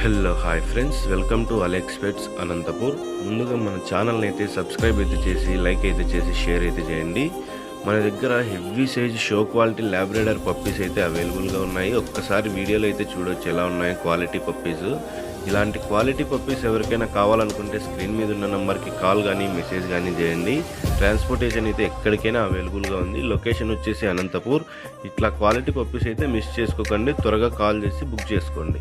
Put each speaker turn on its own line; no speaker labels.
Hello hi friends, welcome to Alex pets Anantapur. ముందుగా మన ఛానల్ని అయితే సబ్స్క్రైబ్ అయితే చేసి లైక్ అయితే చేసి షేర్ అయితే చేయండి. మన దగ్గర heavy size show quality Labrador puppies అయితే అవైలబుల్గా ఉన్నాయి. ఒక్కసారి వీడియోలో అయితే చూడొచ్చు ఎలా ఉన్నాయి క్వాలిటీ పప్పీస్. ఇలాంటి క్వాలిటీ పప్పీస్ ఎవరికైనా కావాలనుకుంటే స్క్రీన్ మీద ఉన్న నెంబర్కి కాల్ కానీ మెసేజ్ కానీ చేయండి. ట్రాన్స్పోర్టేషన్ అయితే ఎక్కడికైనా అవైలబుల్గా ఉంది. లొకేషన్ వచ్చేసి అనంతపూర్. ఇట్లా క్వాలిటీ పప్పీస్ అయితే మిస్ చేసుకోకండి, త్వరగా కాల్ చేసి బుక్ చేసుకోండి.